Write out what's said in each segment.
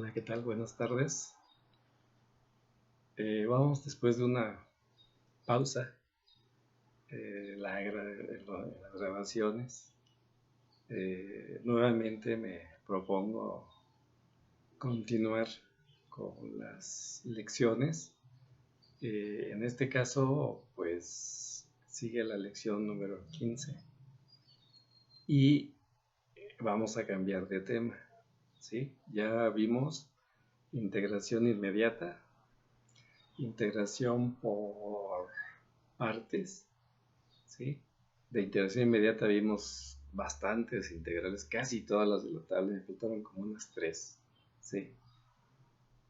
Hola, ¿qué tal? Buenas tardes. Vamos después de una pausa en las grabaciones. Nuevamente me propongo continuar con las lecciones. En este caso, pues sigue la lección número 15 y vamos a cambiar de tema. ¿Sí? Ya vimos integración inmediata, integración por partes, ¿sí? De integración inmediata vimos bastantes integrales, casi todas las de la tabla, me faltaron como unas 3, ¿sí?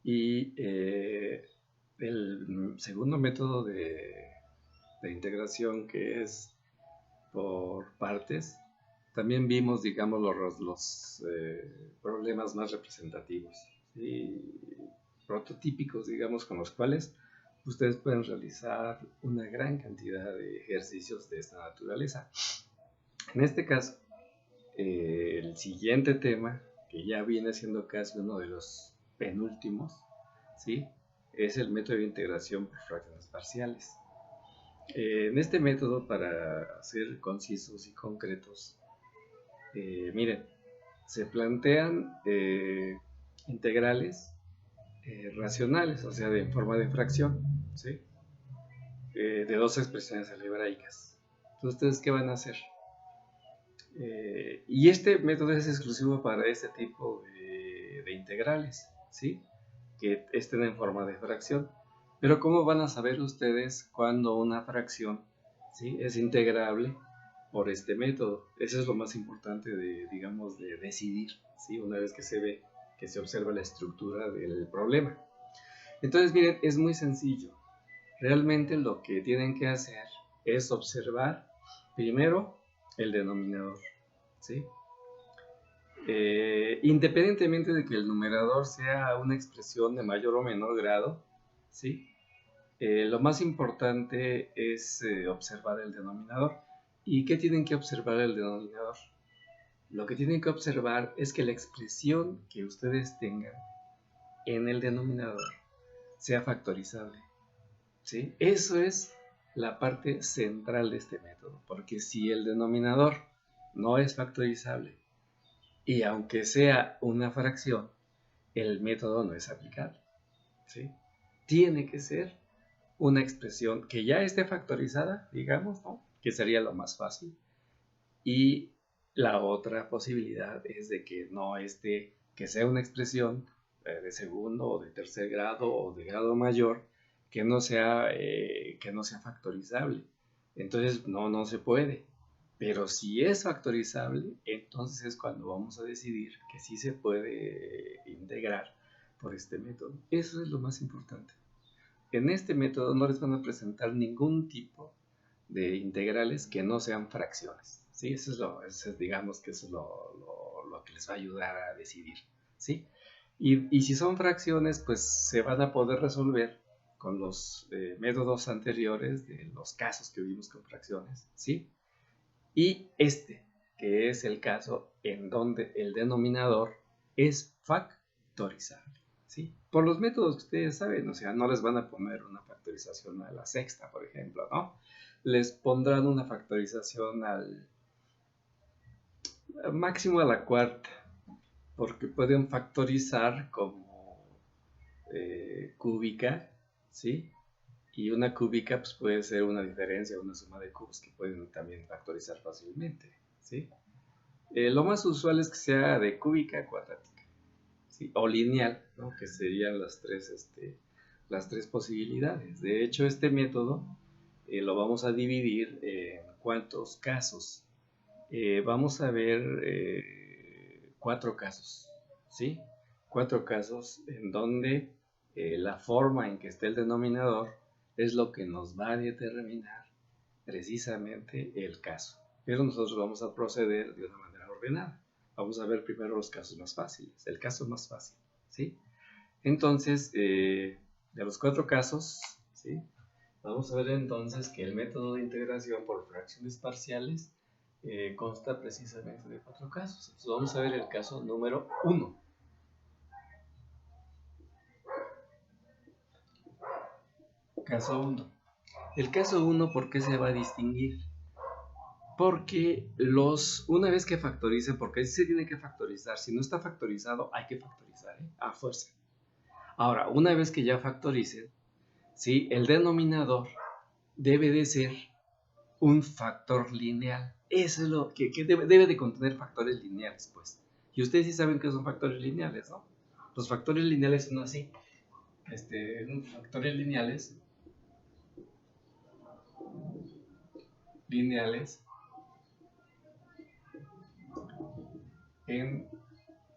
Y el segundo método de integración, que es por partes, también vimos, digamos, los problemas más representativos, ¿sí? Prototípicos, digamos, con los cuales ustedes pueden realizar una gran cantidad de ejercicios de esta naturaleza. En este caso, el siguiente tema, que ya viene siendo casi uno de los penúltimos, ¿sí? Es el método de integración por fracciones parciales. En este método, para ser concisos y concretos, miren, se plantean integrales racionales, o sea, de forma de fracción, ¿sí? De dos expresiones algebraicas. Entonces, ¿ustedes qué van a hacer? Y este método es exclusivo para este tipo de integrales, ¿sí? Que estén en forma de fracción. Pero ¿cómo van a saber ustedes cuando una fracción, ¿sí?, es integrable por este método? Eso es lo más importante digamos, de decidir, ¿sí? Una vez que se ve, que se observa la estructura del problema. Entonces, miren, es muy sencillo. Realmente lo que tienen que hacer es observar primero el denominador, ¿sí? Independientemente de que el numerador sea una expresión de mayor o menor grado, ¿sí? Lo más importante es observar el denominador. ¿Y qué tienen que observar el denominador? Lo que tienen que observar es que la expresión que ustedes tengan en el denominador sea factorizable, ¿sí? Eso es la parte central de este método, porque si el denominador no es factorizable y aunque sea una fracción, el método no es aplicable, ¿sí? Tiene que ser una expresión que ya esté factorizada, digamos, ¿no? Que sería lo más fácil. Y la otra posibilidad es de que no esté, que sea una expresión de segundo o de tercer grado o de grado mayor, que no sea factorizable. Entonces no se puede. Pero si es factorizable, entonces es cuando vamos a decidir que sí se puede integrar por este método. Eso es lo más importante. En este método no les van a presentar ningún tipo de integrales que no sean fracciones, ¿sí? Digamos que eso es lo que les va a ayudar a decidir, ¿sí? Y si son fracciones, pues se van a poder resolver con los métodos anteriores de los casos que vimos con fracciones, ¿sí? Y este, que es el caso en donde el denominador es factorizable, ¿sí? Por los métodos que ustedes saben, o sea, no les van a poner una factorización a la sexta, por ejemplo, ¿no? Les pondrán una factorización al máximo a la cuarta, porque pueden factorizar como cúbica, ¿sí? Y una cúbica pues, puede ser una diferencia, una suma de cubos que pueden también factorizar fácilmente, ¿sí? Lo más usual es que sea de cúbica a cuadrática, ¿sí? O lineal, ¿no? Que serían las tres posibilidades. De hecho, este método lo vamos a dividir en cuántos casos. Vamos a ver 4 casos, ¿sí? 4 casos en donde la forma en que esté el denominador es lo que nos va a determinar precisamente el caso. Pero nosotros vamos a proceder de una manera ordenada. Vamos a ver primero los casos más fáciles, el caso más fácil, ¿sí? Entonces, de los 4 casos, ¿sí? Vamos a ver entonces que el método de integración por fracciones parciales consta precisamente de 4 casos. Entonces vamos a ver el caso número 1. Caso 1. El caso 1, ¿por qué se va a distinguir? Porque una vez que factoricen, porque se tiene que factorizar, si no está factorizado, hay que factorizar, a fuerza. Ahora, una vez que ya factoricen, ¿sí? El denominador debe de ser un factor lineal. Eso es lo que debe de contener factores lineales, pues. Y ustedes sí saben que son factores lineales, ¿no? Los factores lineales son así. Factores lineales en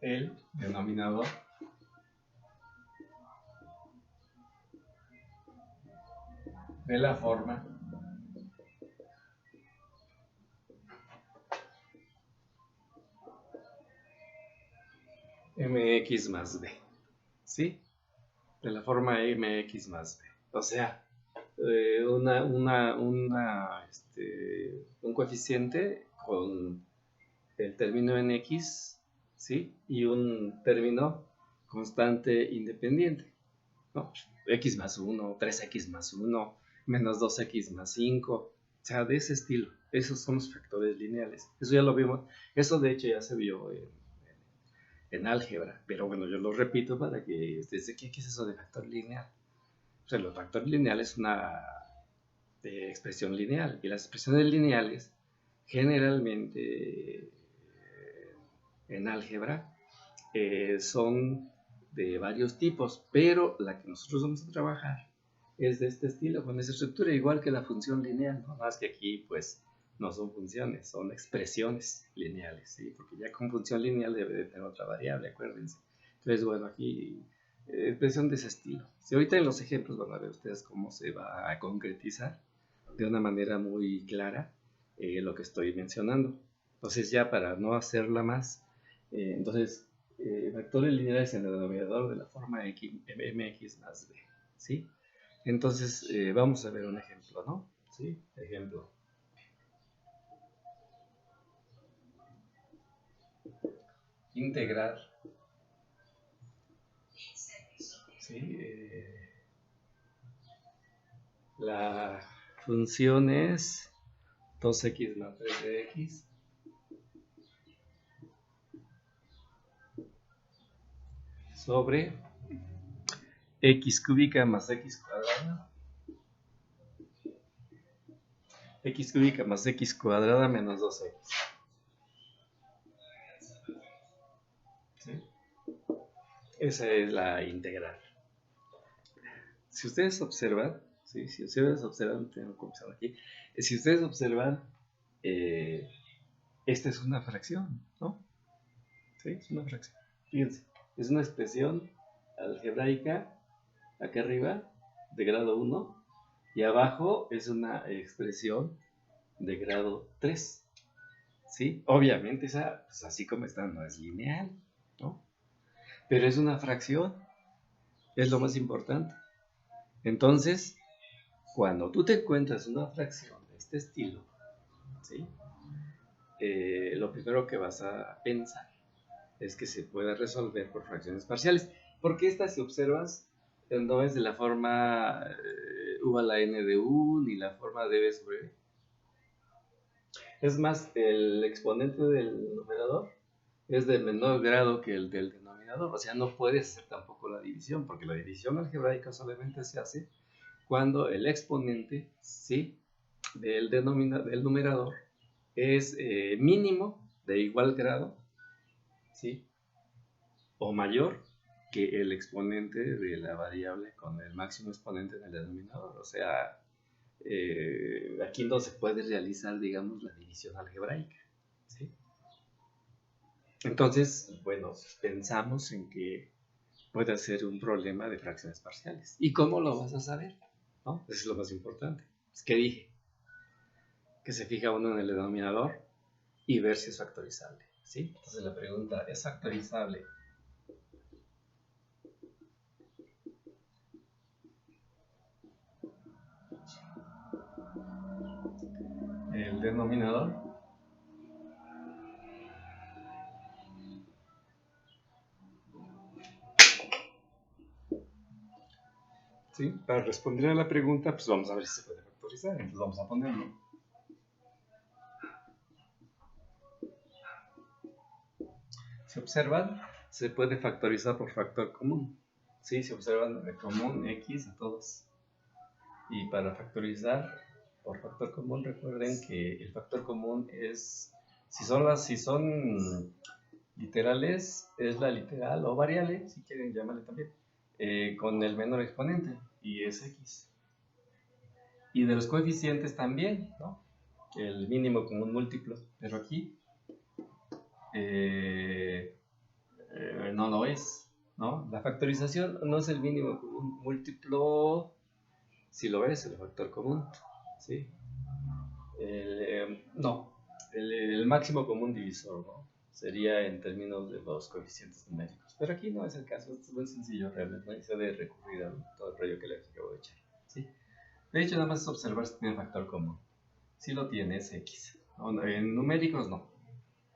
el denominador de la forma mx más b, ¿sí? De la forma mx más b. O sea, un coeficiente con el término en x, ¿sí? Y un término constante independiente, ¿no? X más 1, 3x más 1, menos 2x más 5, o sea, de ese estilo. Esos son los factores lineales. Eso ya lo vimos. Eso de hecho ya se vio en álgebra, pero bueno, yo lo repito para que ustedes sepan qué es eso de factor lineal. O sea, los factores lineales es una expresión lineal, y las expresiones lineales generalmente en álgebra son de varios tipos, pero la que nosotros vamos a trabajar es de este estilo, con esa estructura, igual que la función lineal, ¿no? Más que aquí pues no son funciones, son expresiones lineales, ¿sí? Porque ya con función lineal debe de tener otra variable, acuérdense. Entonces, bueno, aquí expresión de ese estilo. Si ahorita en los ejemplos van a ver ustedes cómo se va a concretizar de una manera muy clara lo que estoy mencionando. Entonces, ya para no hacerla más, factores lineales en el denominador de la forma mx más b, ¿sí? Entonces, vamos a ver un ejemplo, ¿no? ¿Sí? Ejemplo. Integrar, ¿sí? La función es 2x más 3 de x sobre x cúbica más x cuadrada, x cúbica más x cuadrada menos 2x. ¿Sí? Esa es la integral. Si ustedes observan, ¿sí? Si ustedes observan, tengo que observar aquí, si ustedes observan, esta es una fracción, ¿no? Sí, es una fracción. Fíjense, es una expresión algebraica acá arriba de grado 1 y abajo es una expresión de grado 3. ¿Sí? Obviamente esa, pues así como está, no es lineal, ¿no? Pero es una fracción, es lo más importante. Entonces, cuando tú te encuentras una fracción de este estilo, ¿sí? Lo primero que vas a pensar es que se puede resolver por fracciones parciales. Porque esta, si observas, no es de la forma u a la n de u, ni la forma de b sobre b. Es más, el exponente del numerador es de menor grado que el del denominador. O sea, no puedes hacer tampoco la división, porque la división algebraica solamente se hace cuando el exponente, ¿sí?, del numerador es mínimo de igual grado, ¿sí?, o mayor que el exponente de la variable con el máximo exponente en el denominador. O sea, aquí no se puede realizar, digamos, la división algebraica, ¿sí? Entonces, bueno, pensamos en que puede ser un problema de fracciones parciales. ¿Y cómo lo vas a saber? ¿No? Eso es lo más importante. Es que dije que se fija uno en el denominador y ver si es factorizable, ¿sí? Entonces la pregunta, ¿es factorizable el denominador? ¿sí? Para responder a la pregunta, pues vamos a ver si se puede factorizar. Entonces vamos a ponerlo. ¿Se observan? Se puede factorizar por factor común. Sí, se observan de común x a todos. Y para factorizar por factor común, recuerden que el factor común es, si son literales, es la literal o variable, si quieren llamarle también, con el menor exponente, y es x. Y de los coeficientes también, ¿no? El mínimo común múltiplo, pero aquí no lo es, ¿no? La factorización no es el mínimo común múltiplo, si lo es, el factor común, ¿sí? No, el máximo común divisor, ¿no? Sería en términos de los coeficientes numéricos. Pero aquí no es el caso, es muy sencillo realmente, no hay de recurrir a todo el rollo que les acabo de echar, ¿sí? De hecho, nada más es observar si tiene factor común. Si lo tiene, es x. En numéricos no,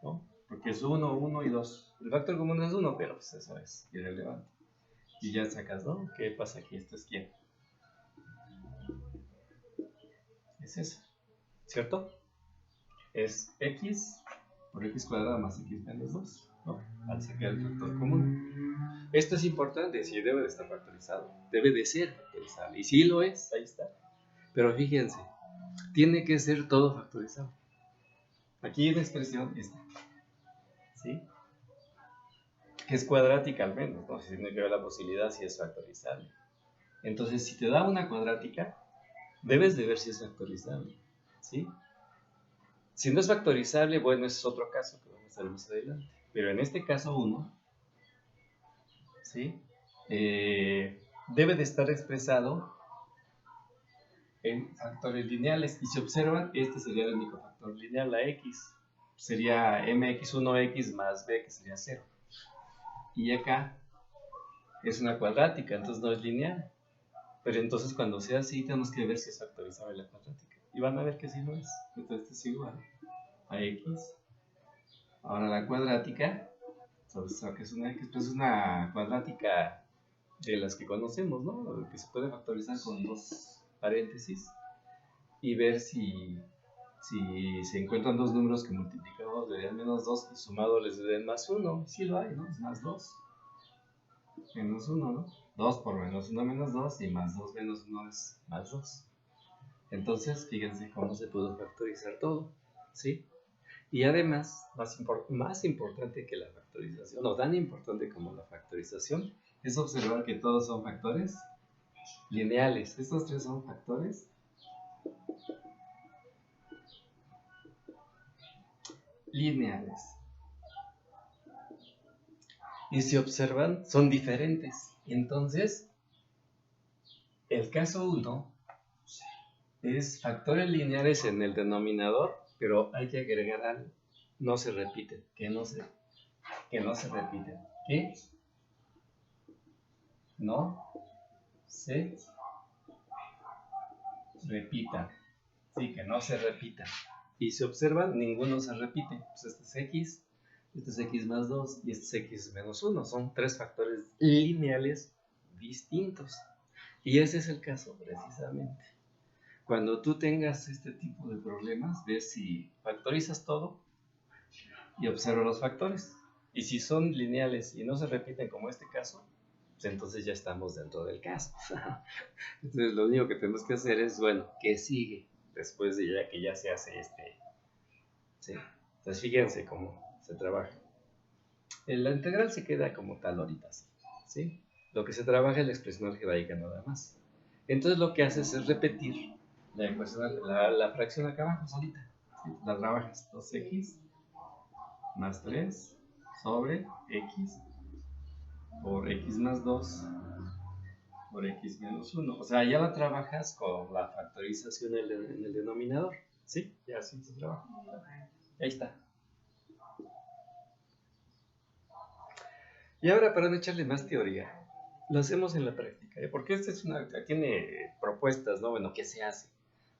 ¿no? Porque es 1, 1 y 2. El factor común es 1, pero pues eso es irrelevante. Y ya sacas, ¿no? ¿Qué pasa aquí? ¿Esto es quién? Es eso, ¿cierto? Es x por x cuadrada más x menos 2, ¿no? Al sacar el factor común. Esto es importante, sí debe de estar factorizado. Debe de ser factorizable. Y sí lo es, ahí está. Pero fíjense, tiene que ser todo factorizado. Aquí la expresión está, ¿sí? Que es cuadrática al menos, ¿no? Si tiene que ver la posibilidad si es factorizable. Entonces, si te da una cuadrática, debes de ver si es factorizable, ¿sí? Si no es factorizable, bueno, ese es otro caso que vamos a ver más adelante. Pero en este caso 1, ¿sí? Debe de estar expresado en factores lineales. Y si observan, este sería el único factor lineal, la x. Sería mx1x más b, que sería 0. Y acá es una cuadrática, entonces no es lineal. Pero entonces cuando sea así, tenemos que ver si es factorizable la cuadrática. Y van a ver que sí lo es. Entonces esto es igual a x. Ahora la cuadrática, que es una x, pues es una cuadrática de las que conocemos, ¿no? Que se puede factorizar con dos paréntesis y ver si se encuentran dos números que multiplicamos le den menos 2 y sumado les den más 1. Sí lo hay, ¿no? Es más 2. Menos 1, ¿no? 2 por menos 1 menos 2 y más 2 menos 1 es más 2. Entonces, fíjense cómo se pudo factorizar todo, ¿sí? Y además, más importante que la factorización, o tan importante como la factorización, es observar que todos son factores lineales. Estos tres son factores lineales. Y si observan, son diferentes. Entonces, el caso 1 es factores lineales en el denominador, pero hay que agregar algo. No se repiten, que no se repiten. ¿Qué? No se repitan. Sí, que no se repitan. Y si observan, ninguno se repite. Pues este es x más 2 y este es x menos 1. Son tres factores lineales distintos. Y ese es el caso, precisamente. Cuando tú tengas este tipo de problemas, ves si factorizas todo y observa los factores. Y si son lineales y no se repiten como este caso, pues entonces ya estamos dentro del caso. Entonces lo único que tenemos que hacer es, bueno, ¿qué sigue? Después de ya que ya se hace ¿sí? Entonces fíjense cómo se trabaja. La integral se queda como tal ahorita, ¿sí? Lo que se trabaja es la expresión algebraica nada más. Entonces lo que haces es repetir la ecuación, la fracción acá abajo solita, ¿sí? La trabajas 2x más 3 sobre x por x más 2 por x menos 1. O sea, ya la trabajas con la factorización en el denominador, ¿sí? Ya así se trabaja. Ahí está. Y ahora, para no echarle más teoría, lo hacemos en la práctica, ¿eh? Porque esta tiene propuestas, ¿no? Bueno, ¿qué se hace?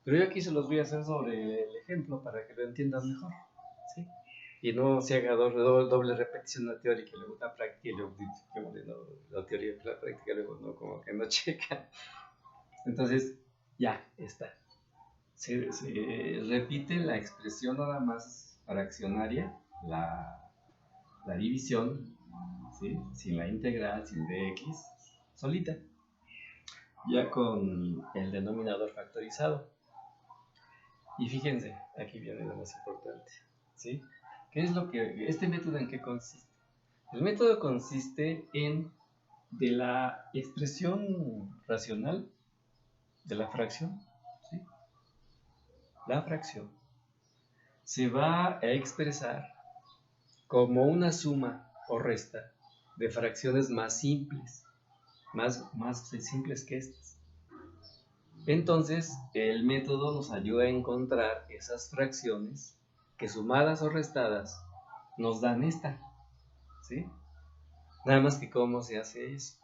Pero yo aquí se los voy a hacer sobre el ejemplo para que lo entiendan mejor, ¿sí? Y no se haga doble repetición la teórica y luego la práctica y luego la teoría y la práctica luego no, como que no checa. Entonces, ya está. Se repite la expresión nada más fraccionaria, la división, ¿sí? Sin la integral, sin dx, solita. Ya con el denominador factorizado. Y fíjense, aquí viene lo más importante, ¿sí? ¿Qué es lo que, este método en qué consiste? El método consiste en, de la expresión racional, de la fracción, ¿sí? La fracción se va a expresar como una suma o resta de fracciones más simples, más simples que estas. Entonces, el método nos ayuda a encontrar esas fracciones que sumadas o restadas nos dan esta, ¿sí? Nada más que cómo se hace eso.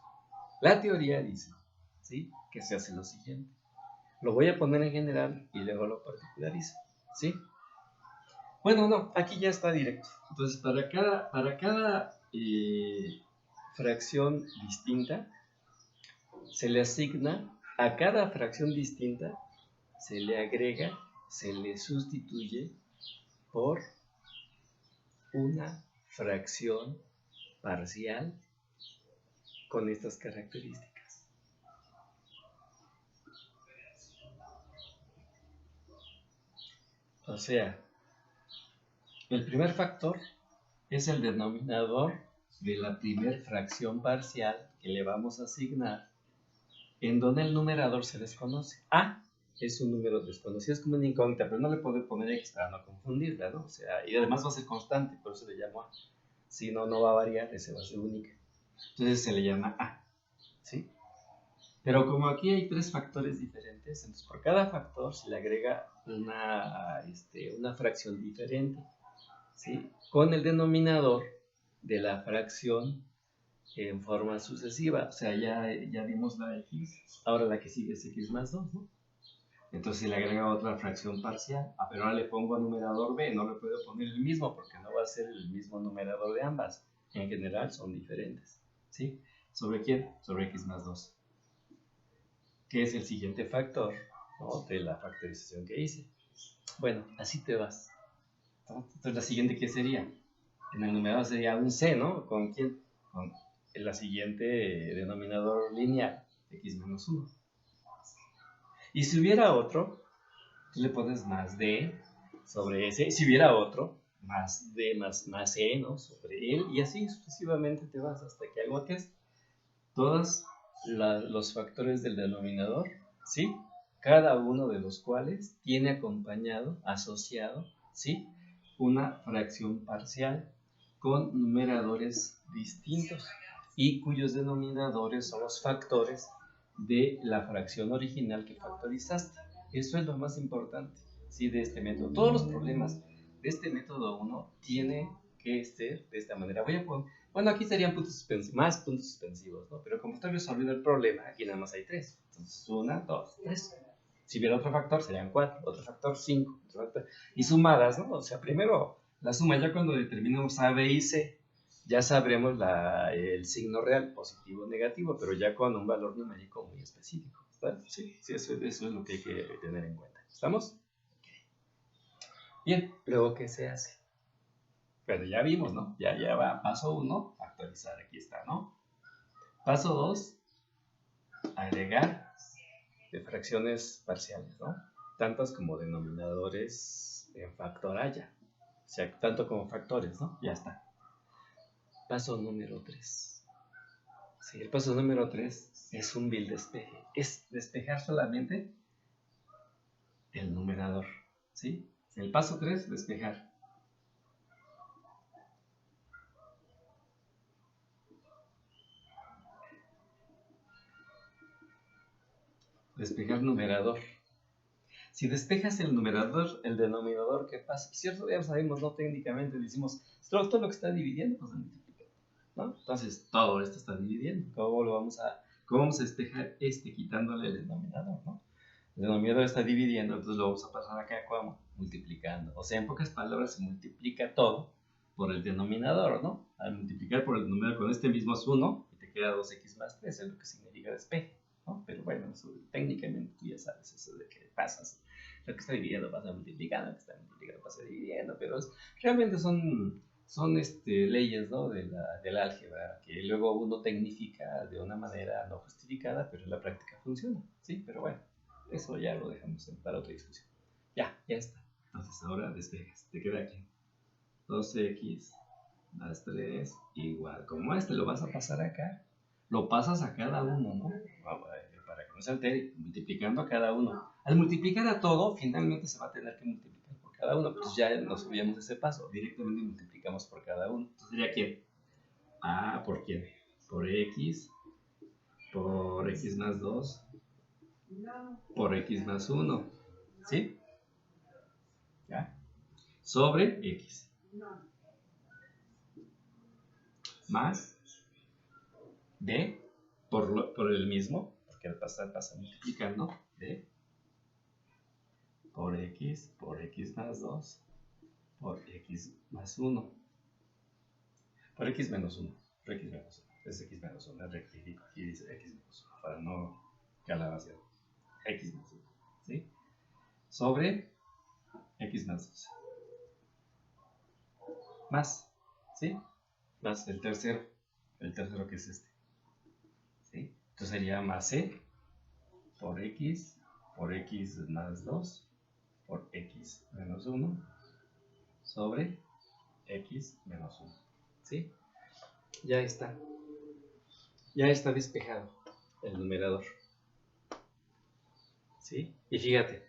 La teoría dice, ¿sí?, que se hace lo siguiente. Lo voy a poner en general y luego lo particularizo, ¿sí? Bueno, no, aquí ya está directo. Entonces, para cada fracción distinta, se le asigna, a cada fracción distinta, se le agrega, se le sustituye por una fracción parcial con estas características. O sea, el primer factor es el denominador de la primera fracción parcial que le vamos a asignar, en donde el numerador se desconoce. A es un número desconocido, es como una incógnita, pero no le puedo poner X para no confundirla, ¿no? O sea, y además va a ser constante, por eso le llamo A. Si no, no va a variar, ese va a ser única. Entonces se le llama A, ¿sí? Pero como aquí hay tres factores diferentes, entonces por cada factor se le agrega una fracción diferente, ¿sí?, con el denominador de la fracción en forma sucesiva. O sea, ya vimos la x, ahora la que sigue es x más 2, ¿no? Entonces se le agrega otra fracción parcial. Pero ahora le pongo a numerador b, no le puedo poner el mismo porque no va a ser el mismo numerador de ambas. En general son diferentes, ¿sí? ¿Sobre quién? Sobre x más 2, que es el siguiente factor, ¿no?, de la factorización que hice. Bueno, así te vas. Entonces, la siguiente, ¿qué sería? En el numerador sería un c, ¿no? ¿Con quién? Con la siguiente denominador lineal, x menos 1. Y si hubiera otro, tú le pones más d sobre s. Si hubiera otro, más d más e, ¿no?, sobre él. Y así sucesivamente te vas hasta que agotes todos los factores del denominador, ¿sí?, cada uno de los cuales tiene acompañado, asociado, ¿sí?, una fracción parcial con numeradores distintos y cuyos denominadores son los factores de la fracción original que factorizaste. Eso es lo más importante, ¿sí?, de este método. Todos los problemas de este método 1 tienen que ser de esta manera. Bueno, aquí serían más puntos suspensivos, ¿no? Pero como estoy resolviendo el problema, aquí nada más hay 3. Entonces, 1, 2, 3. Si hubiera otro factor, serían 4. Otro factor, 5. Y sumadas, ¿no? O sea, primero la suma. Ya cuando determinamos A, B y C, ya sabremos el signo real, positivo o negativo, pero ya con un valor numérico muy específico. ¿Está? Sí, eso es lo que hay que tener en cuenta. ¿Estamos? Bien, luego, ¿qué se hace? Pero ya vimos, ¿no? Ya va. Paso 1, factorizar. Aquí está, ¿no? Paso 2, agregar de fracciones parciales, ¿no? Tantas como denominadores en factor haya. O sea, tanto como factores, ¿no? Ya está. Paso número 3. Sí, el paso número 3 es un vil despeje. Es despejar solamente el numerador, ¿sí? El paso 3, despejar. Despejar numerador. Si despejas el numerador, el denominador, ¿qué pasa? Cierto, ya lo sabemos, ¿no? Técnicamente decimos, todo lo que está dividiendo, pues se multiplica, ¿no? Entonces, todo esto está dividiendo. ¿Cómo vamos a despejar quitándole el denominador, ¿no? El denominador está dividiendo, entonces lo vamos a pasar acá, ¿cómo? Multiplicando. O sea, en pocas palabras, se multiplica todo por el denominador, ¿no? Al multiplicar por el numerador con este mismo es 1, y te queda 2x más 3, es lo que significa despeje, ¿no? Pero bueno, eso, técnicamente tú ya sabes eso de que pasas lo que está dividiendo pasa multiplicando, lo que está multiplicando pasa dividiendo, pero realmente son leyes, ¿no? del álgebra, que luego uno tecnifica de una manera no justificada, pero en la práctica funciona, ¿sí? Pero bueno, eso ya lo dejamos para otra discusión. Ya está. Entonces ahora despejas, te queda aquí 12x más 3 igual, como lo vas a pasar acá, lo pasas a cada uno, ¿no? Para que no se altere, multiplicando a cada uno. Al multiplicar a todo, finalmente se va a tener que multiplicar por cada uno, pues ya nos olvidamos de ese paso, directamente multiplicamos por cada uno. Entonces sería ¿quién? ¿Por quién? Por x más 2, por x más 1, ¿sí? ¿Ya? Sobre x. Más d por el mismo, porque al pasar pasa multiplicando, d por x más 2, por x más 1, por x menos 1, por x menos 1, es x menos 1, rectifico, aquí dice x menos 1, para no calabacear, x más 1, ¿sí? Sobre x más 2, más, ¿sí? Más el tercero que es este, ¿sí? Entonces sería más c por x más 2, por x menos 1, sobre x menos 1, ¿sí? Ya está despejado el numerador, ¿sí? Y fíjate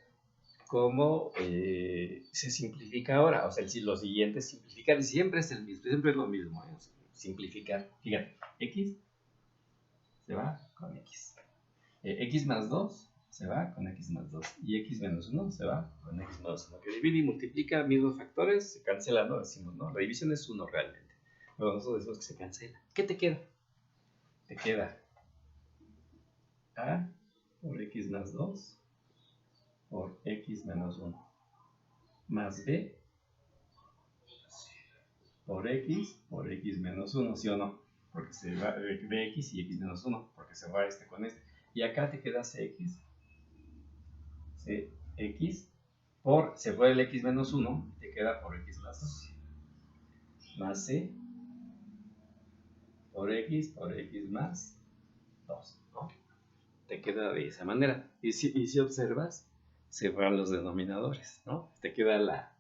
cómo se simplifica ahora, o sea, lo siguiente es simplificar, y siempre es el mismo, siempre es lo mismo, ¿eh? O sea, simplificar, fíjate, x se va con x, x más 2 se va con x más 2, y x menos 1 se va con x menos 1, que divide y multiplica mismos factores, se cancela, ¿no? Decimos, ¿no? La división es 1 realmente, pero nosotros decimos que se cancela. ¿Qué te queda? Te queda a por x más 2 por x menos 1 más b por x menos 1, ¿sí o no? Porque se va bx y x menos 1, porque se va con este. Y acá te queda cx se fue el x menos 1, te queda por x más 2, más c por x más 2, ¿no? Te queda de esa manera. Y si observas, se van los denominadores, ¿no? Te queda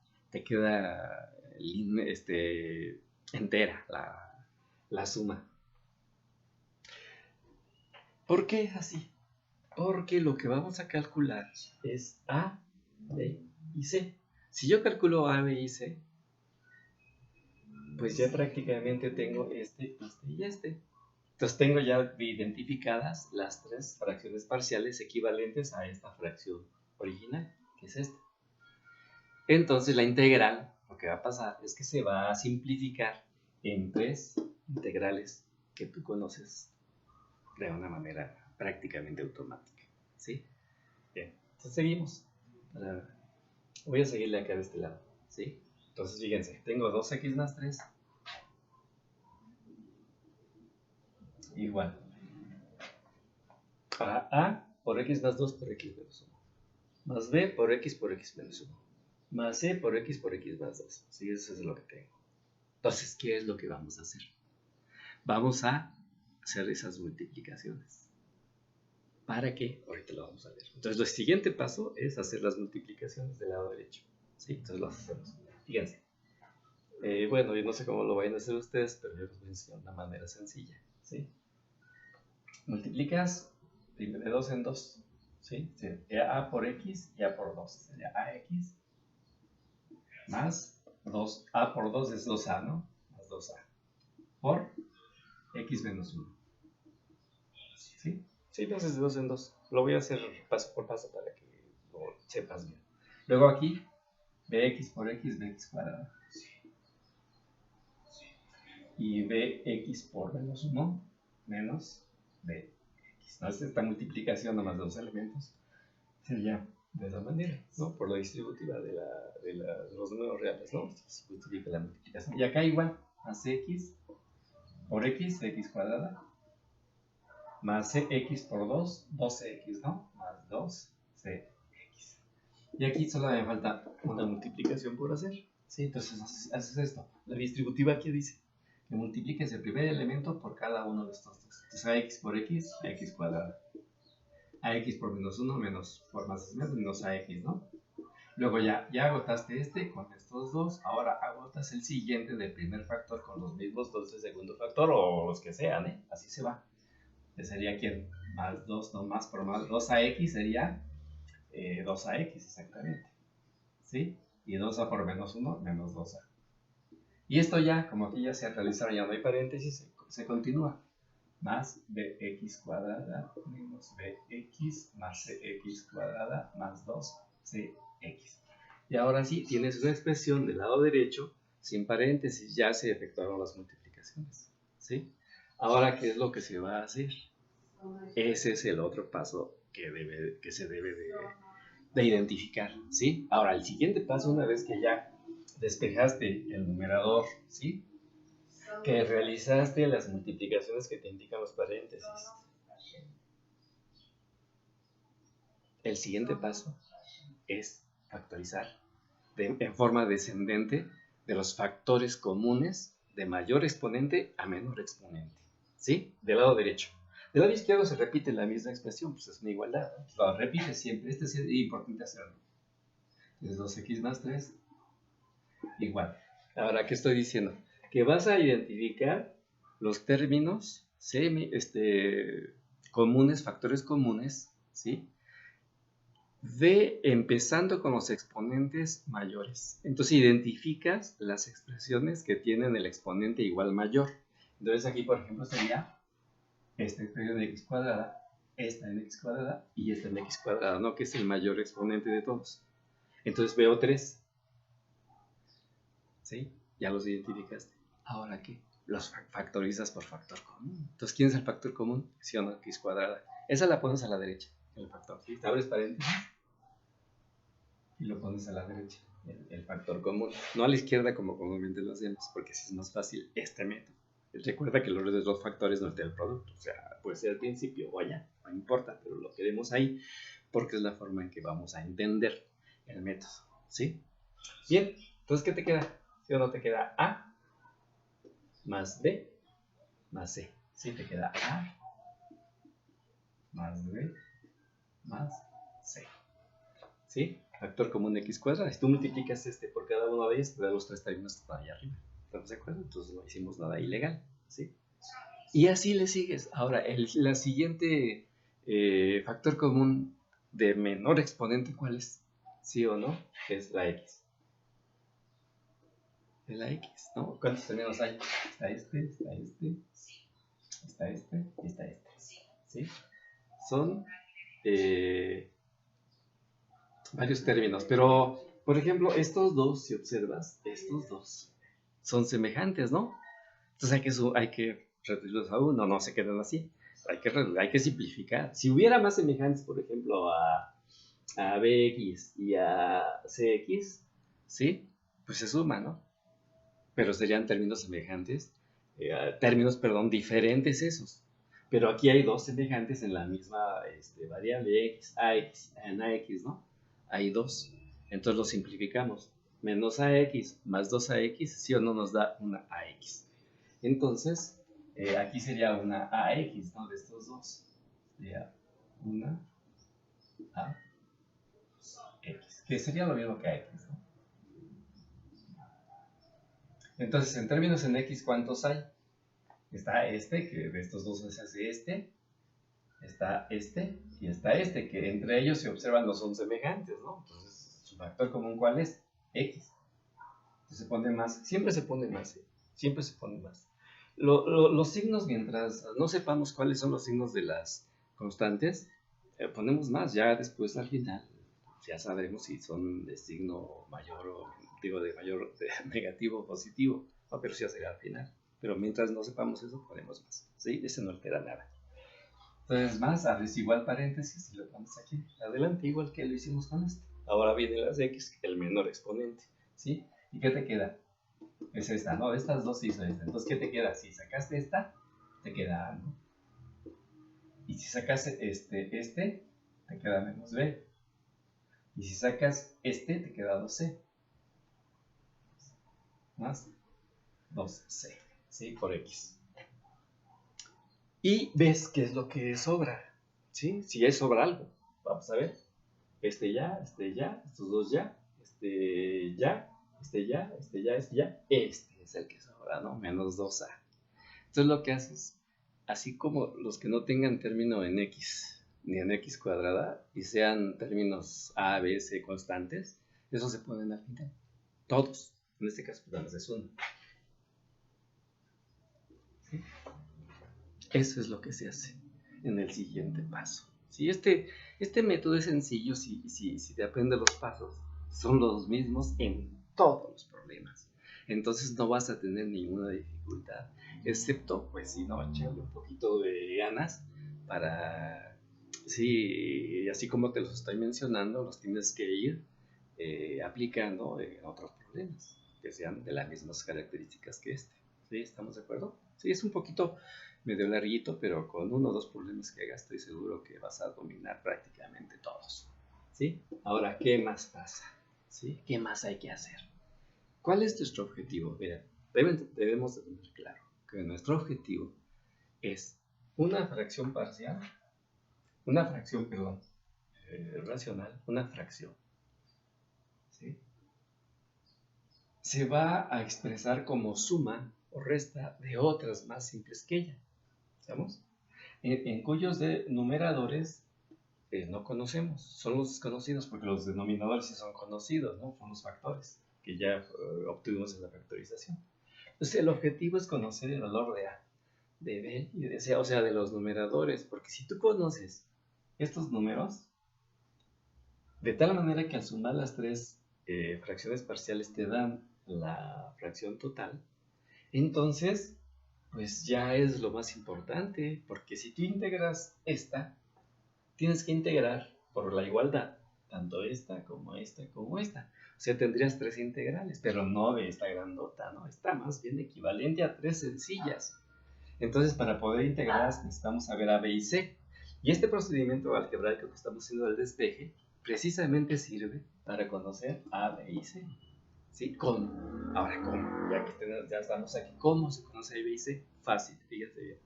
entera la suma. ¿Por qué es así? Porque lo que vamos a calcular es A, B y C. Si yo calculo A, B y C, pues ya prácticamente tengo este y este. Entonces tengo ya identificadas las tres fracciones parciales equivalentes a esta fracción original, que es esta. Entonces la integral, lo que va a pasar es que se va a simplificar en tres integrales que tú conoces de una manera prácticamente automática, ¿sí? Bien, entonces seguimos. Voy a seguirle acá de este lado, ¿sí? Entonces fíjense, tengo 2x más 3 igual a A por x más 2 por x menos 1, más B por x menos 1, más C por x más 2. Sí, eso es lo que tengo. Entonces, ¿qué es lo que vamos a hacer? Vamos a hacer esas multiplicaciones. ¿Para qué? Ahorita lo vamos a ver. Entonces, el siguiente paso es hacer las multiplicaciones del lado derecho. ¿Sí? Entonces, lo hacemos. Fíjense. Bueno, yo no sé cómo lo vayan a hacer ustedes, pero yo les voy a enseñar una manera sencilla. ¿Sí? Multiplicas de 2 en 2. ¿Sí? Sería A por X y A por 2. Sería AX más 2. A por 2 es 2A, ¿no? Más 2A. Por X menos 1. ¿Sí? Sí, entonces de 2 en 2. Lo voy a hacer paso por paso para que lo sepas bien. Luego aquí, bx por x, bx cuadrado. Y bx por menos 1, menos bx. ¿No? Esta multiplicación nomás de dos elementos sería de esa manera, ¿no? Por la distributiva de los números reales, ¿no? Se justifica la multiplicación. Y acá igual, más x por x, x cuadrada, más cx por 2, 12x, ¿no? Más 2cx. Y aquí solo me falta una multiplicación por hacer. ¿Sí? Entonces haces esto. La distributiva aquí dice que multipliques el primer elemento por cada uno de estos dos. Entonces ax por x, ax cuadrada. Ax por menos 1, menos por más es menos ax, ¿no? Luego ya agotaste este con estos dos. Ahora agotas el siguiente del primer factor con los mismos dos del segundo factor o los que sean, ¿eh? Así se va. Que sería aquí más 2, no más por más 2ax sería 2ax exactamente. ¿Sí? Y 2a por menos 1, menos 2a. Y esto ya, como aquí ya se realizaron, ya no hay paréntesis, se continúa. Más bx cuadrada menos bx más cx cuadrada más 2cx. Y ahora sí, tienes una expresión del lado derecho sin paréntesis, ya se efectuaron las multiplicaciones. ¿Sí? Ahora, ¿qué es lo que se va a hacer? Ese es el otro paso que se debe de identificar. ¿Sí? Ahora, el siguiente paso, una vez que ya despejaste el numerador, ¿sí? Que realizaste las multiplicaciones que te indican los paréntesis. El siguiente paso es factorizar en forma descendente de los factores comunes de mayor exponente a menor exponente. ¿Sí? Del lado derecho. Del lado izquierdo se repite la misma expresión, pues es una igualdad. Lo repite siempre. Este es importante hacerlo. Entonces 2x más 3 igual. Ahora, ¿qué estoy diciendo? Que vas a identificar los términos comunes, factores comunes, ¿sí? Empezando con los exponentes mayores. Entonces identificas las expresiones que tienen el exponente igual mayor. Entonces aquí, por ejemplo, sería esta expresión de x cuadrada, esta en x cuadrada y esta en x cuadrada, ¿no? Que es el mayor exponente de todos. Entonces veo 3. ¿Sí? Ya los identificaste. ¿Ahora qué? Los factorizas por factor común. Entonces, ¿quién es el factor común? Sí o no, x cuadrada. Esa la pones a la derecha, el factor. ¿Sí? Te abres paréntesis y lo pones a la derecha, el factor común. No a la izquierda como comúnmente lo hacemos, porque así es más fácil este método. Recuerda que los de dos factores no es del producto. O sea, puede ser al principio o allá, no importa, pero lo queremos ahí porque es la forma en que vamos a entender el método. ¿Sí? Bien, entonces, ¿qué te queda? ¿Sí o no te queda A más B más C? Sí, te queda A más B más C. ¿Sí? Factor común de x cuadrado. Si tú multiplicas por cada uno de ellos, te da los tres términos que están allá arriba. ¿Estamos de acuerdo? Entonces no hicimos nada ilegal. ¿Sí? Y así le sigues. Ahora, la siguiente factor común de menor exponente, ¿cuál es? ¿Sí o no? Es la x. De la x, ¿no? ¿Cuántos términos hay? Está este, está este, está este y está este. ¿Sí? Son varios términos, pero, por ejemplo, estos dos, si observas, estos dos son semejantes, ¿no? Entonces hay que reducirlos a uno, no se quedan así. Hay que simplificar. Si hubiera más semejantes, por ejemplo, a bx y a cx, ¿sí? Pues se suma, ¿no? Pero serían términos semejantes, diferentes esos. Pero aquí hay dos semejantes en la misma variable x, en ax, ¿no? Hay dos. Entonces lo simplificamos. Menos ax más 2ax, sí o no nos da una ax. Entonces, aquí sería una ax, ¿no? De estos dos. Sería una ax, que sería lo mismo que ax, ¿no? Entonces, en términos en x, ¿cuántos hay? Está este, que de estos dos se hace está este y está este, que entre ellos se observan no son semejantes, ¿no? Entonces, su factor común, ¿cuál es? X. Entonces se pone más, siempre se pone más, siempre se pone más. Los signos, mientras no sepamos cuáles son los signos de las constantes, ponemos más, ya después al final ya sabremos si son de signo mayor o, digo, de negativo o positivo, no, pero sí sería al final. Pero mientras no sepamos eso, ponemos más, ¿sí? Ese no altera nada. Entonces más, abres igual paréntesis y lo pones aquí adelante, igual que lo hicimos con este. Ahora viene las x, el menor exponente, ¿sí? ¿Y qué te queda? Es esta, ¿no? Estas dos hizo esta. Entonces, ¿qué te queda? Si sacaste esta, te queda A, ¿no? Y si sacas este, te queda menos b. Y si sacas te queda 2c. Más 2c, ¿sí? Por x. Y ves qué es lo que sobra, ¿sí? Si ya sobra algo. Vamos a ver. Ya, estos dos ya, ya, ya, ya, ya. Este es el que sobra, ¿no? Menos 2a. Entonces lo que haces, así como los que no tengan término en x ni en x cuadrada y sean términos a, b, c constantes, esos se ponen al final. Todos. En este caso, pues es uno. ¿Sí? Eso es lo que se hace en el siguiente paso. ¿Sí? Este método es sencillo si te aprendes los pasos. Son los mismos en todos los problemas. Entonces no vas a tener ninguna dificultad, excepto, pues si no, echarle un poquito de ganas para, sí, así como te los estoy mencionando, los tienes que ir aplicando en otros problemas que sean de las mismas características que este. ¿Sí? ¿Estamos de acuerdo? Sí, es un poquito medio larguito, pero con uno o dos problemas que hagas estoy seguro que vas a dominar prácticamente todos. ¿Sí? Ahora, ¿qué más pasa? ¿Sí? ¿Qué más hay que hacer? ¿Cuál es nuestro objetivo? Mira, debemos de tener claro que nuestro objetivo es una fracción parcial, una fracción, perdón, racional, una fracción. ¿Sí? Se va a expresar como suma o resta de otras más simples que ella. ¿Estamos? En cuyos numeradores no conocemos, son los desconocidos, porque los denominadores sí son conocidos, ¿no? Son los factores que ya obtuvimos en la factorización. Entonces el objetivo es conocer el valor de A, de B y de C, o sea, de los numeradores, porque si tú conoces estos números, de tal manera que al sumar las tres fracciones parciales te dan la fracción total, entonces pues ya es lo más importante, porque si tú integras esta, tienes que integrar por la igualdad, tanto esta como esta como esta. O sea, tendrías tres integrales, pero no de esta grandota, ¿no? Está más bien equivalente a tres sencillas. Entonces, para poder integrarlas necesitamos saber A, B y C. Y este procedimiento algebraico que estamos haciendo del despeje, precisamente sirve para conocer A, B y C. ¿Sí? ¿Cómo? Ahora, ¿cómo? Ya estamos aquí. ¿Cómo se conoce A, B y C? Fácil, fíjate bien.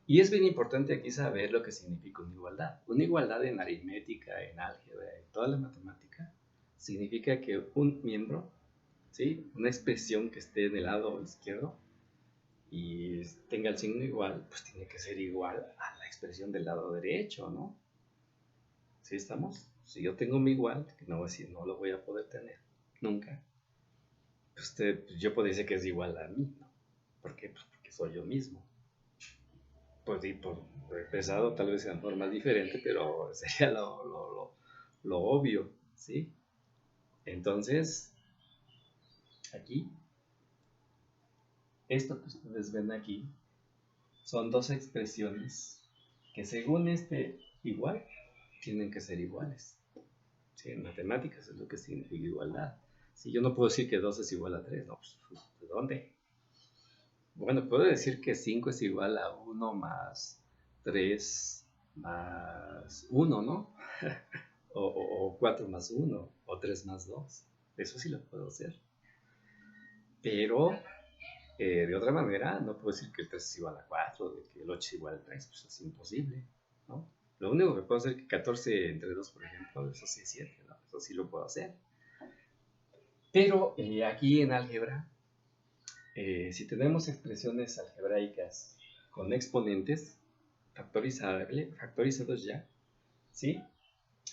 Y es bien importante aquí saber lo que significa una igualdad. Una igualdad en aritmética, en álgebra, en toda la matemática, significa que un miembro, ¿sí? Una expresión que esté del lado izquierdo y tenga el signo igual, pues tiene que ser igual a la expresión del lado derecho, ¿no? ¿Sí estamos? Si yo tengo mi igual, que no, no lo voy a poder tener nunca, pues yo podría decir que es igual a mí, ¿no? ¿Por qué? Pues porque soy yo mismo. Pues sí, por expresado tal vez en forma diferente, pero sería lo obvio, ¿sí? Entonces, aquí, esto que ustedes ven aquí, son dos expresiones que según igual, tienen que ser iguales. ¿Sí? En matemáticas es lo que significa igualdad. Si yo no puedo decir que 2 es igual a 3, no, pues, ¿de dónde? Bueno, puedo decir que 5 es igual a 1 más 3 más 1, ¿no? o 4 más 1, o 3 más 2. Eso sí lo puedo hacer. Pero, de otra manera, no puedo decir que el 3 es igual a 4, de que el 8 es igual a 3, pues es imposible, ¿no? Lo único que puedo hacer es que 14 entre 2, por ejemplo, eso sí es 7, ¿no? Eso sí lo puedo hacer. Pero aquí en álgebra, si tenemos expresiones algebraicas con exponentes factorizados ya, ¿sí?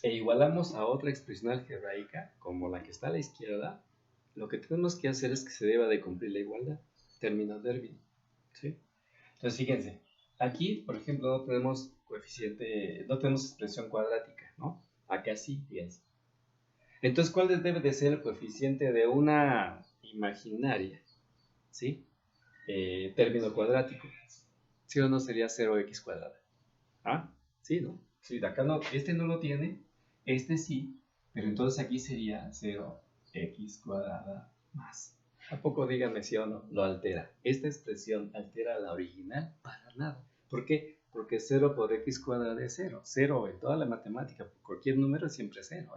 E igualamos a otra expresión algebraica, como la que está a la izquierda, lo que tenemos que hacer es que se deba de cumplir la igualdad, término término, ¿sí? Entonces, fíjense, aquí, por ejemplo, no tenemos coeficiente, no tenemos expresión cuadrática, ¿no? Acá sí, fíjense. Entonces, ¿cuál debe de ser el coeficiente de una imaginaria? ¿Sí? Término cuadrático. ¿Sí o no sería 0x cuadrada? ¿Ah? Sí, ¿no? Sí, de acá no, este no lo tiene, este sí, pero entonces aquí sería 0x cuadrada más. ¿A poco díganme si o no? Lo altera. Esta expresión altera la original para nada. ¿Por qué? Porque 0 por x cuadrada es 0. 0 en toda la matemática, por cualquier número es siempre 0.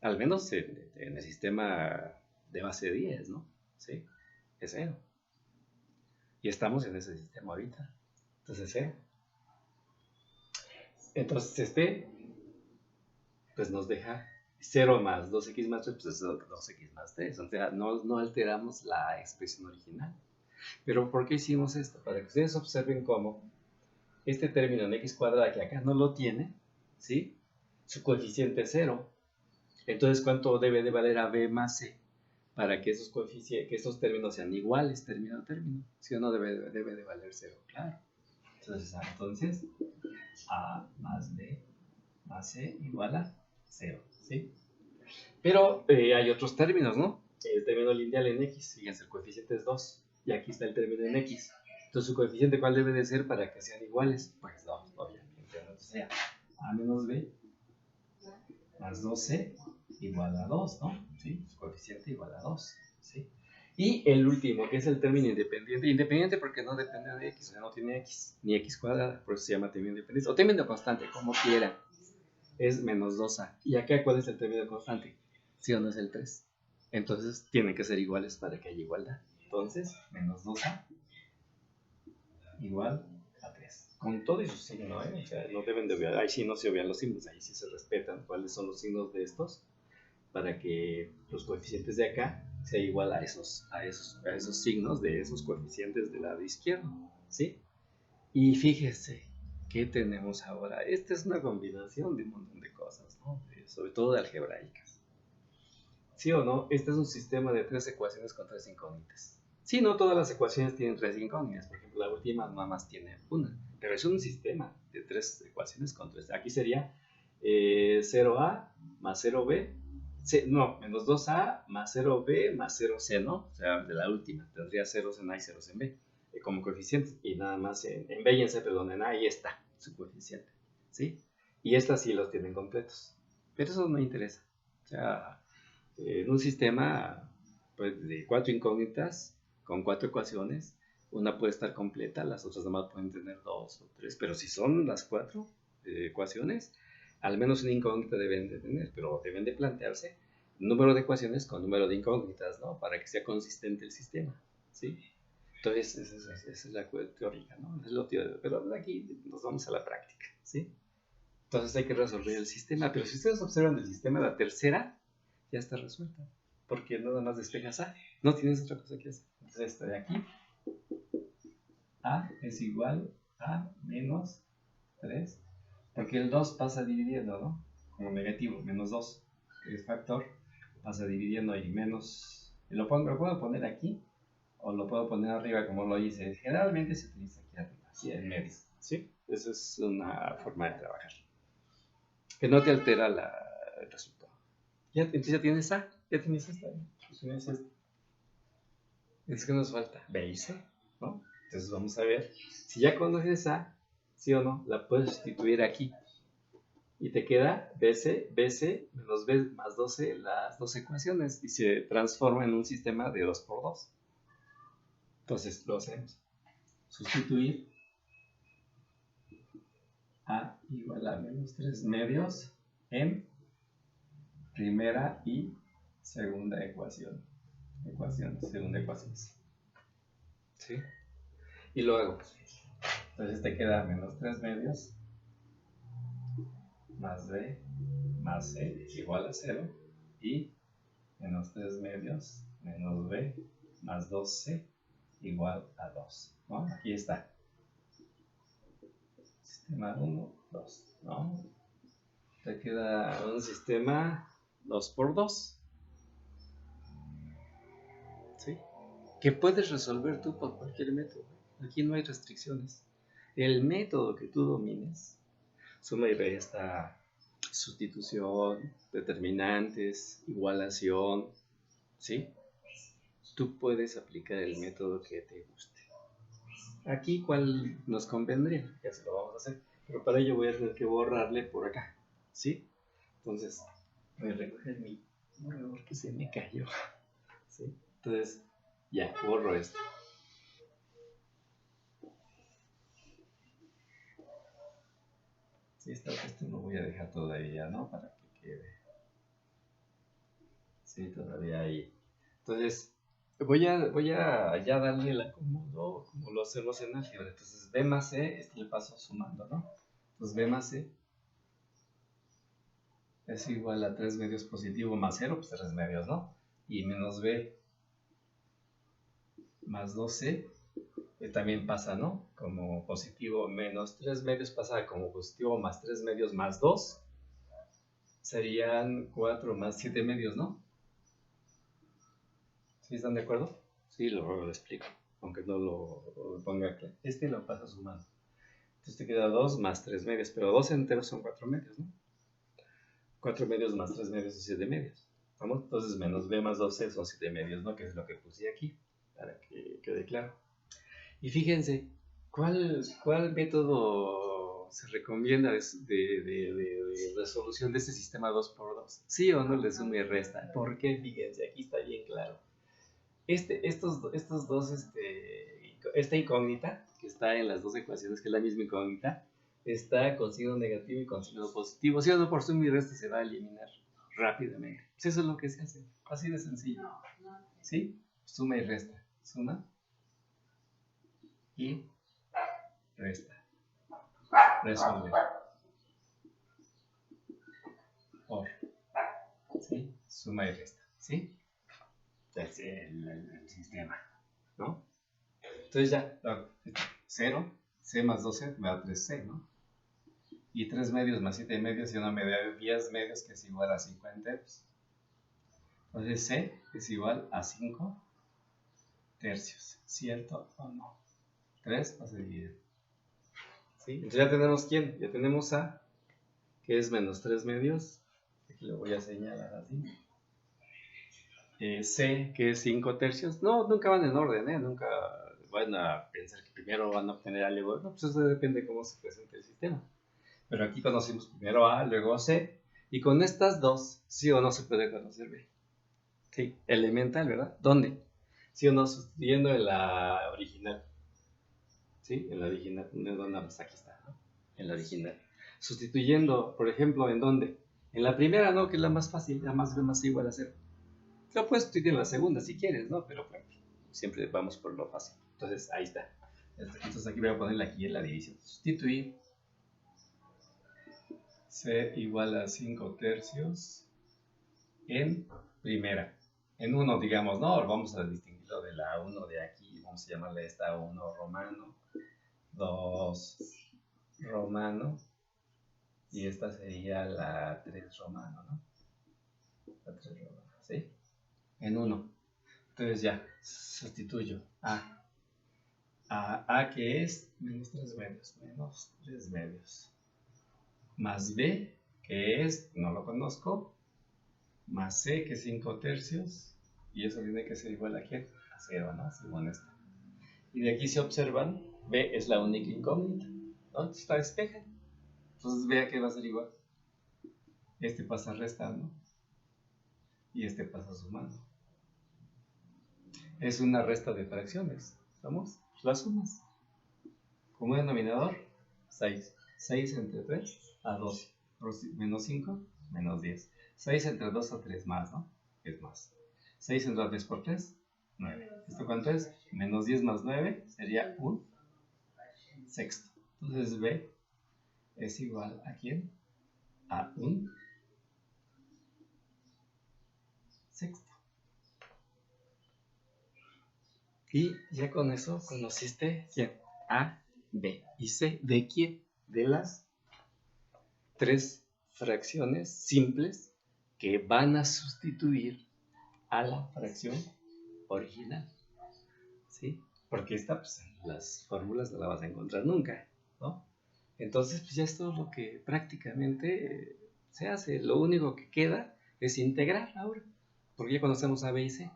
Al menos en el sistema de base 10, ¿no? Sí, es 0. Y estamos en ese sistema ahorita. Entonces 0. Entonces pues nos deja 0 más 2x más 3, pues es 2x más 3. O sea, no alteramos la expresión original. Pero ¿por qué hicimos esto? Para que ustedes observen cómo este término en x cuadrada, que acá no lo tiene, ¿sí? Su coeficiente es 0. Entonces, ¿cuánto debe de valer a b más c? Para que estos términos sean iguales, término a término. Si o no, debe de valer 0, claro. Entonces, a más b más c igual a 0, ¿sí? Pero hay otros términos, ¿no? El término lineal en x, fíjense, el coeficiente es 2. Y aquí está el término en x. Entonces, ¿su coeficiente cuál debe de ser para que sean iguales? Pues 2, obviamente. Entonces, sea a menos b más 2c igual a 2, ¿no? ¿Sí? Su coeficiente igual a 2, ¿sí? Y el último, que es el término independiente. Independiente porque no depende de x, o sea, no tiene x, ni x cuadrada, por eso se llama término independiente. O término constante, como quieran. Es menos 2a. ¿Y acá cuál es el término constante? ¿Sí o no es el 3? Entonces tienen que ser iguales para que haya igualdad. Entonces, menos 2a igual a 3. Con todo y su signo, ¿eh? O sea, no deben de obviar. Ahí sí no se obvian los signos, ahí sí se respetan cuáles son los signos de estos para que los coeficientes de acá sea igual a esos signos de esos coeficientes del lado izquierdo, ¿sí? Y fíjese, ¿qué tenemos ahora? Esta es una combinación de un montón de cosas, ¿no? Sobre todo de algebraicas. ¿Sí o no? Este es un sistema de 3 ecuaciones con 3 incógnitas. Sí, no todas las ecuaciones tienen 3 incógnitas. Por ejemplo, la última nada más tiene una. Pero es un sistema de 3 ecuaciones con 3. Aquí sería 0a más 0b. Menos 2a más 0b más 0c, ¿no? O sea, de la última. Tendría ceros en a y ceros en b como coeficientes. Y nada más en b y en c, perdón, en a, ahí está su coeficiente. ¿Sí? Y estas sí los tienen completos. Pero eso no interesa. O sea, en un sistema pues, de 4 incógnitas con 4 ecuaciones, una puede estar completa, las otras nomás pueden tener 2 o 3, pero si son las 4 ecuaciones, al menos una incógnita deben de tener, pero deben de plantearse número de ecuaciones con número de incógnitas, ¿no? Para que sea consistente el sistema, ¿sí? Entonces, esa es la teórica, ¿no? Es lo teórico, pero aquí nos vamos a la práctica, ¿sí? Entonces hay que resolver el sistema, pero si ustedes observan el sistema, la tercera ya está resuelta, porque nada más despejas A, no tienes otra cosa que hacer. Entonces esto de aquí, A es igual a menos 3, porque el 2 pasa dividiendo, ¿no? Como negativo, menos 2, que es factor, pasa dividiendo y menos, lo puedo poner aquí, o lo puedo poner arriba como lo hice. Generalmente se utiliza aquí arriba, así en medio, ¿sí? Esa es una forma de trabajar, que no te altera el resultado. Entonces ya tienes A, ya tienes esta. Tienes esta. Es que nos falta B y C, ¿no? Entonces vamos a ver, si ya conoces A, sí o no, la puedes sustituir aquí. Y te queda BC menos B más 12, las dos ecuaciones, y se transforma en un sistema de 2 por 2. Entonces lo hacemos. Sustituir A igual a menos 3 medios en primera y segunda ecuación. Segunda ecuación. ¿Sí? Y luego, entonces te queda menos 3 medios más b más c igual a 0 y menos 3 medios menos b más 2c igual a 2, ¿no? Aquí está. Sistema 1, 2, ¿no? Te queda un sistema 2 por 2, ¿sí? Que puedes resolver tú por cualquier método. Aquí no hay restricciones. El método que tú domines, suma y resta, sustitución, determinantes, igualación, ¿sí? Tú puedes aplicar el método que te guste. Aquí, ¿cuál nos convendría? Ya se lo vamos a hacer. Pero para ello voy a tener que borrarle por acá, ¿sí? Entonces, voy a recoger mi borrador que se me cayó, ¿sí? Entonces, ya, borro esto. Sí, este lo voy a dejar todavía, ¿no? Para que quede. Sí, todavía ahí. Entonces, voy a ya darle el acomodo como lo hacemos en álgebra. Entonces, B más C, le paso sumando, ¿no? Entonces, B más C es igual a 3 medios positivo más 0, pues 3 medios, ¿no? Y menos B más 2C, que también pasa, ¿no? Como positivo menos 3 medios pasa como positivo más 3 medios más 2. Serían 4 más 7 medios, ¿no? ¿Sí están de acuerdo? Sí, lo explico, aunque no lo ponga aquí. Lo paso sumando. Entonces te queda 2 más 3 medios, pero 2 enteros son 4 medios, ¿no? 4 medios más 3 medios son 7 medios. ¿Vamos? Entonces menos B más 2C son 7 medios, ¿no? Que es lo que puse aquí, para que quede claro. Y fíjense, ¿cuál método se recomienda de resolución de este sistema 2×2? ¿Sí o no le suma y resta? ¿Por qué? Fíjense, aquí está bien claro. Estos dos, esta incógnita que está en las dos ecuaciones, que es la misma incógnita, está con signo negativo y con signo positivo. Si o no, por suma y resta se va a eliminar rápidamente. Pues eso es lo que se hace, así de sencillo. ¿Sí? Suma y resta. Suma y resta. Resuelve. Por. ¿Sí? Suma y resta. ¿Sí? Es el sistema, ¿no? Entonces ya, 0, C más 12 me da 3C, ¿no? Y 3 medios más 7 medios y 1 me da 10 medios, que es igual a 5 enteros. Entonces C es igual a 5 tercios, ¿cierto o no? 3 va a ser 10. ¿Sí? Entonces ya tenemos ¿quién? Ya tenemos A, que es menos 3 medios. Aquí lo voy a señalar así. C, que es 5 tercios. No, nunca van en orden, ¿eh? Nunca van a pensar que primero van a obtener algo. No, pues eso depende de cómo se presente el sistema. Pero aquí conocimos primero A, luego C. Y con estas dos, sí o no se puede conocer B. Sí, elemental, ¿verdad? ¿Dónde? Sí o no, sustituyendo en la original. ¿Sí? En la original. ¿Dónde? Pues aquí está, ¿no? En la original. Sustituyendo, por ejemplo, ¿en dónde? En la primera, ¿no? Que es la más fácil, la más B más igual a 0. Lo puedes sustituir en la segunda si quieres, ¿no? Pero bueno, siempre vamos por lo fácil. Entonces, ahí está. Entonces aquí voy a ponerle aquí en la división. Sustituir C igual a 5 tercios en primera. En 1, digamos, ¿no? Vamos a distinguirlo de la 1 de aquí. Vamos a llamarle esta 1 romano, 2 romano, y esta sería la 3 romano, ¿no? La 3 romano, ¿sí? En 1. Entonces ya, sustituyo A que es menos 3 medios, más B, que es, no lo conozco, más C, que es 5 tercios, y eso tiene que ser igual a ¿quién? A 0, ¿no? Según esto. Y de aquí se observan, B es la única incógnita, ¿no? Está despeja. Entonces vea que va a ser igual. Este pasa restando y este pasa sumando. Es una resta de fracciones, ¿vamos? Las sumas. Como denominador, 6. 6 entre 3 a 12. Menos 5, menos 10. 6 entre 2 a 3 más, ¿no? Es más. 6 entre 3 por 3, 9. ¿Esto cuánto es? Menos 10 más 9 sería un sexto. Entonces B es igual a ¿quién? A un sexto. Y ya con eso conociste ¿quién? A, B y C. ¿De quién? De las 3 fracciones simples que van a sustituir a la fracción original. ¿Sí? Porque esta, pues, en las fórmulas no la vas a encontrar nunca, ¿no? Entonces, pues ya es todo lo que prácticamente se hace. Lo único que queda es integrar ahora, porque ya conocemos A, B y C.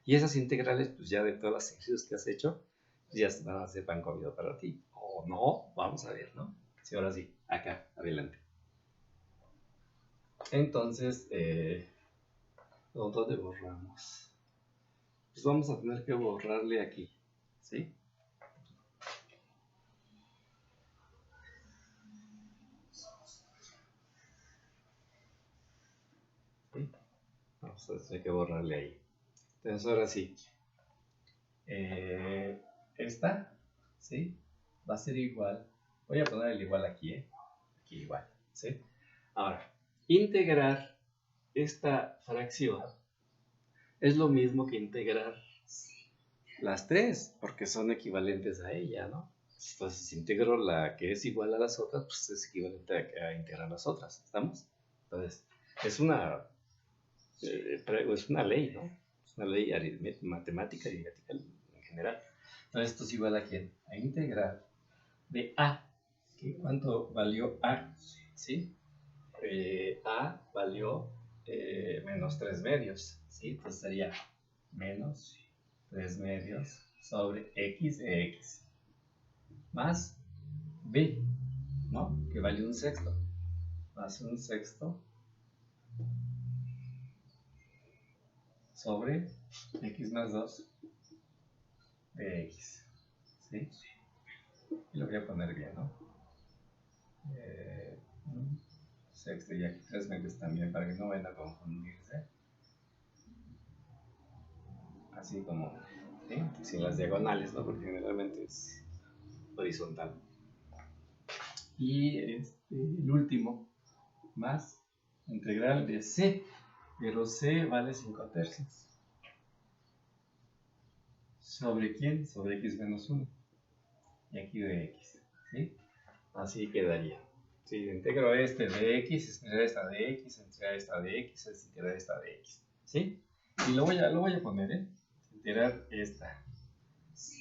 Y esas integrales, pues ya de todas las ejercicios que has hecho, pues ya van a ser pan comido para ti. O no, vamos a ver, ¿no? Sí, ahora sí, acá, adelante. Entonces, ¿dónde borramos? Pues vamos a tener que borrarle aquí, ¿sí? pues hay que borrarle ahí. Entonces ahora sí, esta, ¿sí? Va a ser igual, voy a poner el igual aquí, aquí igual, ¿sí? Ahora, integrar esta fracción es lo mismo que integrar las tres, porque son equivalentes a ella, ¿no? Entonces, si integro la que es igual a las otras, pues es equivalente a integrar las otras, ¿estamos? Entonces, es una ley, ¿no? Es una ley matemática, aritmética en general. Entonces, esto es igual a ¿quién? A integrar de A. ¿Cuánto valió A? ¿Sí? A valió menos 3 medios, ¿sí? Entonces sería menos 3 medios sobre x de x más b, ¿no? Que vale un sexto, más un sexto sobre x más 2 de x, ¿sí? Y lo voy a poner bien, ¿no? Un sexto y aquí 3 medios también para que no vayan a confundirse. Así como, ¿sí? Sin las diagonales, ¿no? Porque generalmente es horizontal. Y el último, más integral de c, pero c vale 5 tercios. ¿Sobre quién? Sobre x menos 1. Y aquí de x, ¿sí? Así quedaría. Si integro este de x, es integrar esta de x, integrar esta de x, es integrar esta de x, ¿sí? Y lo voy a poner, ¿eh? Integrar esta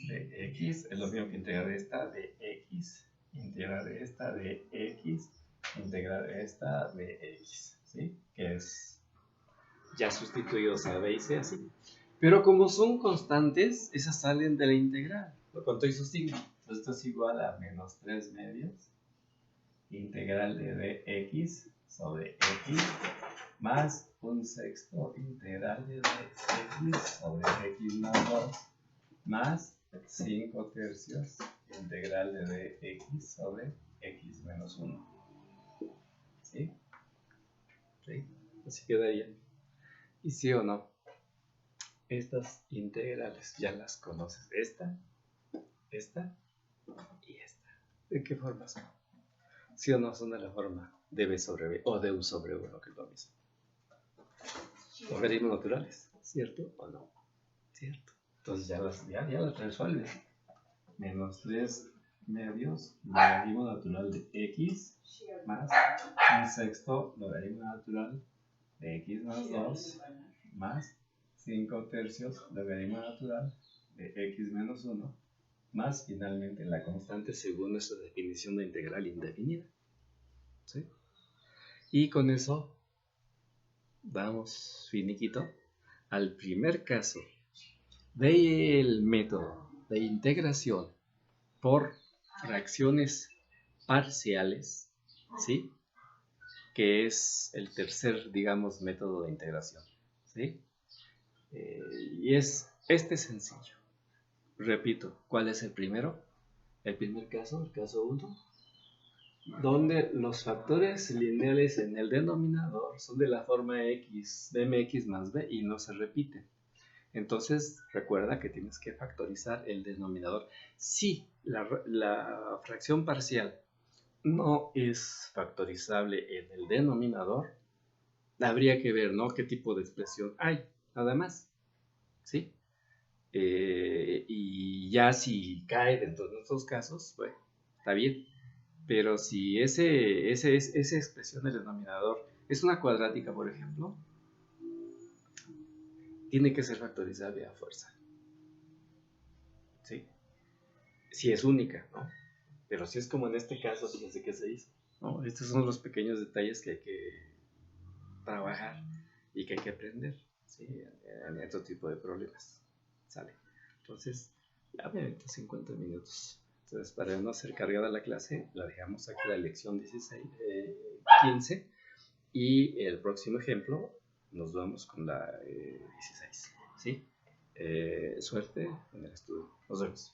de x es lo mismo que integrar esta de x, integrar esta de x, integrar esta de x, ¿sí? Que es ya sustituidos a b y c así. Pero como son constantes, esas salen de la integral, con todo y su signo. Entonces esto es igual a menos 3 medios integral de dx sobre x más un sexto integral de dx sobre x más 2 más 5 tercios integral de dx sobre x menos 1. ¿Sí? ¿Sí? Así quedaría. ¿Y sí o no? Estas integrales ya las conoces. Esta y esta. ¿De qué forma son? ¿Sí o no son de la forma de b sobre b o de u sobre 1, que es lo mismo? Logaritmos naturales, ¿cierto o no? ¿Cierto? Entonces ya las resuelves. Menos 3 medios logaritmo natural de x más un sexto logaritmo natural de x más 2 más 5 tercios logaritmo natural de x menos 1 más finalmente la constante según nuestra definición de integral indefinida. ¿Sí? Y con eso damos finiquito al primer caso del método de integración por fracciones parciales, ¿sí? Que es el tercer, digamos, método de integración, ¿sí? Y es sencillo. Repito, ¿cuál es el primero? El primer caso, el caso 1, donde los factores lineales en el denominador son de la forma x de mx más b y no se repiten. Entonces, recuerda que tienes que factorizar el denominador. Si la fracción parcial no es factorizable en el denominador, habría que ver, ¿no?, qué tipo de expresión hay, nada más, ¿sí? Y ya si cae dentro de estos casos, bueno, está bien. Pero si esa expresión del denominador es una cuadrática, por ejemplo, tiene que ser factorizable a fuerza. ¿Sí? Si es única, ¿no? Pero si es como en este caso, fíjense qué se hizo, ¿no? Estos son los pequeños detalles que hay que trabajar y que hay que aprender, ¿sí? En este tipo de problemas. ¿Sale? Entonces, ya me aventó 50 minutos. Entonces, para no ser cargada la clase, la dejamos aquí la lección 15. Y el próximo ejemplo nos vamos con la 16. ¿Sí? Suerte en el estudio. Nos vemos.